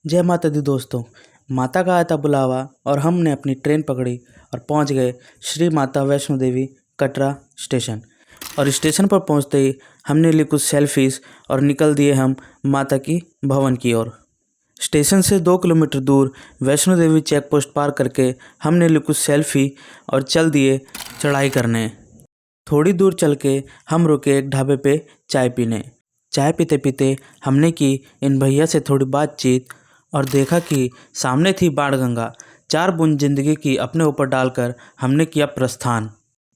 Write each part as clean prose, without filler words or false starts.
जय माता दी दोस्तों। माता का आया था बुलावा और हमने अपनी ट्रेन पकड़ी और पहुंच गए श्री माता वैष्णो देवी कटरा स्टेशन। और स्टेशन पर पहुंचते ही हमने ली कुछ सेल्फीज और निकल दिए हम माता की भवन की ओर। स्टेशन से 2 किलोमीटर दूर वैष्णो देवी चेक पोस्ट पार करके हमने ली कुछ सेल्फी और चल दिए चढ़ाई करने। थोड़ी दूर चल के हम रुके एक ढाबे पे चाय पीने। चाय पीते पीते हमने की इन भैया से थोड़ी बातचीत और देखा कि सामने थी बाणगंगा। 4 बूंद जिंदगी की अपने ऊपर डालकर हमने किया प्रस्थान।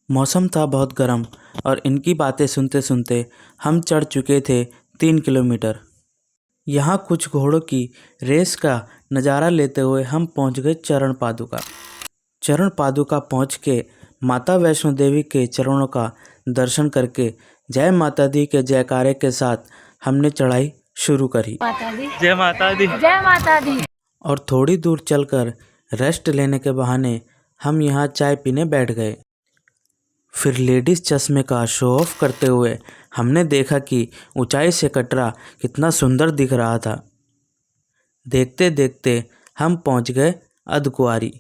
मौसम था बहुत गर्म और इनकी बातें सुनते सुनते हम चढ़ चुके थे 3 किलोमीटर। यहाँ कुछ घोड़ों की रेस का नज़ारा लेते हुए हम पहुँच गए चरण पादुका। चरण पादुका पहुँच के माता वैष्णो देवी के चरणों का दर्शन करके जय माता दी के जयकारे के साथ हमने चढ़ाई शुरू करी। जय माता दी, जय माता दी। और थोड़ी दूर चलकर रेस्ट लेने के बहाने हम यहाँ चाय पीने बैठ गए। फिर लेडीज़ चश्मे का शो ऑफ करते हुए हमने देखा कि ऊंचाई से कटरा कितना सुंदर दिख रहा था। देखते देखते हम पहुँच गए अर्धकुंवारी।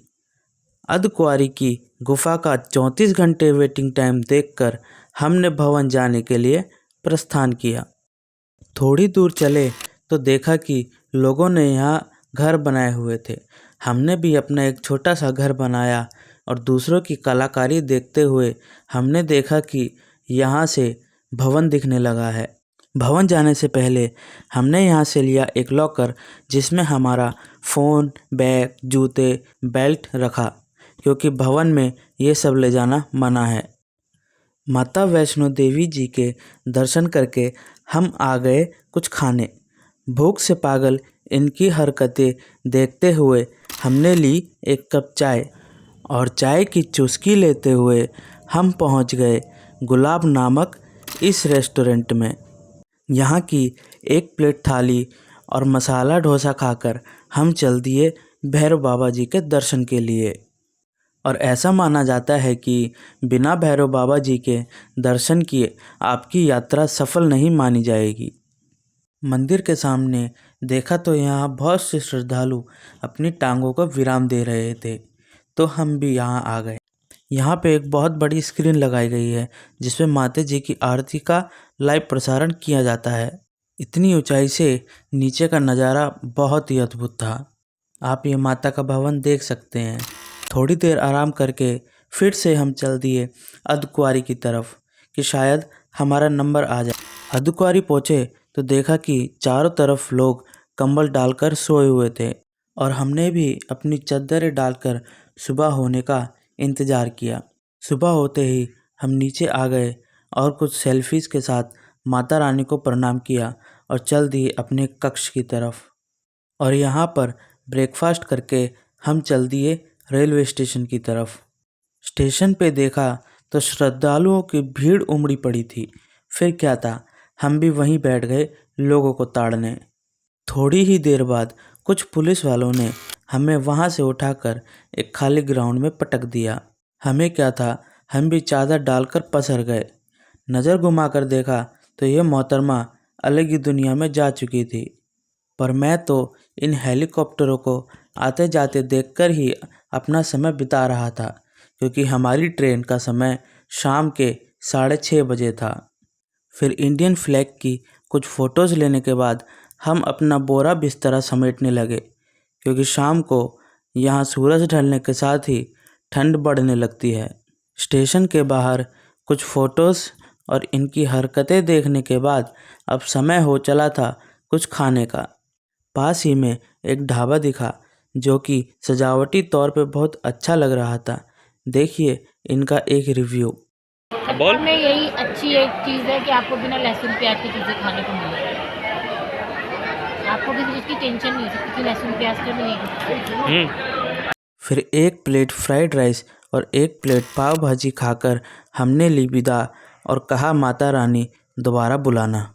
अर्धकुंवारी की गुफा का 34 घंटे वेटिंग टाइम देखकर हमने भवन जाने के लिए प्रस्थान किया। थोड़ी दूर चले तो देखा कि लोगों ने यहाँ घर बनाए हुए थे। हमने भी अपना एक छोटा सा घर बनाया और दूसरों की कलाकारी देखते हुए हमने देखा कि यहाँ से भवन दिखने लगा है। भवन जाने से पहले हमने यहाँ से लिया एक लॉकर जिसमें हमारा फ़ोन, बैग, जूते, बेल्ट रखा, क्योंकि भवन में ये सब ले जाना मना है। माता वैष्णो देवी जी के दर्शन करके हम आ गए कुछ खाने। भूख से पागल इनकी हरकतें देखते हुए हमने ली एक कप चाय और चाय की चुस्की लेते हुए हम पहुंच गए गुलाब नामक इस रेस्टोरेंट में। यहाँ की 1 प्लेट थाली और मसाला डोसा खाकर हम चल दिए भैरव बाबा जी के दर्शन के लिए। और ऐसा माना जाता है कि बिना भैरव बाबा जी के दर्शन किए आपकी यात्रा सफल नहीं मानी जाएगी। मंदिर के सामने देखा तो यहाँ बहुत से श्रद्धालु अपनी टांगों को विराम दे रहे थे, तो हम भी यहाँ आ गए। यहाँ पे एक बहुत बड़ी स्क्रीन लगाई गई है जिसमें माता जी की आरती का लाइव प्रसारण किया जाता है। इतनी ऊंचाई से नीचे का नज़ारा बहुत ही अद्भुत था। आप ये माता का भवन देख सकते हैं। थोड़ी देर आराम करके फिर से हम चल दिए अर्धकुंवारी की तरफ कि शायद हमारा नंबर आ जाए। अर्धकुंवारी पहुँचे तो देखा कि चारों तरफ लोग कंबल डालकर सोए हुए थे और हमने भी अपनी चद्दरें डालकर सुबह होने का इंतज़ार किया। सुबह होते ही हम नीचे आ गए और कुछ सेल्फीज़ के साथ माता रानी को प्रणाम किया और चल दिए अपने कक्ष की तरफ। और यहाँ पर ब्रेकफास्ट करके हम चल दिए रेलवे स्टेशन की तरफ। स्टेशन पे देखा तो श्रद्धालुओं की भीड़ उमड़ी पड़ी थी। फिर क्या था, हम भी वहीं बैठ गए लोगों को ताड़ने। थोड़ी ही देर बाद कुछ पुलिस वालों ने हमें वहाँ से उठाकर एक खाली ग्राउंड में पटक दिया। हमें क्या था, हम भी चादर डालकर पसर गए। नज़र घुमाकर देखा तो ये मोहतरमा अलग ही दुनिया में जा चुकी थी। पर मैं तो इन हेलीकॉप्टरों को आते जाते देखकर ही अपना समय बिता रहा था, क्योंकि हमारी ट्रेन का समय शाम के 6:30 बजे था। फिर इंडियन फ्लैग की कुछ फ़ोटोज़ लेने के बाद हम अपना बोरा बिस्तरा समेटने लगे, क्योंकि शाम को यहाँ सूरज ढलने के साथ ही ठंड बढ़ने लगती है। स्टेशन के बाहर कुछ फ़ोटोज़ और इनकी हरकतें देखने के बाद अब समय हो चला था कुछ खाने का। पास ही में एक ढाबा दिखा जो कि सजावटी तौर पे बहुत अच्छा लग रहा था। देखिए इनका एक रिव्यू। बोल में यही अच्छी एक चीज़ है कि आपको बिना लहसुन प्याज की चीज़ें खाने को मिलेगी। आपको किसी चीज़ की टेंशन नहीं हो सकती कि लहसुन प्याज तो मिलेगी। फिर 1 प्लेट फ्राइड राइस और 1 प्लेट पाव भाजी खाकर हमने ली विदा और कहा माता रानी दोबारा बुलाना।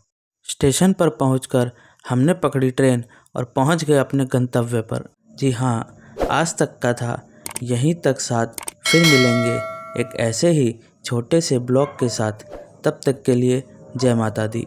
स्टेशन पर पहुंचकर हमने पकड़ी ट्रेन और पहुंच गए अपने गंतव्य पर। जी हाँ, आज तक का था, यहीं तक साथ फिर मिलेंगे एक ऐसे ही छोटे से ब्लॉग के साथ। तब तक के लिए जय माता दी।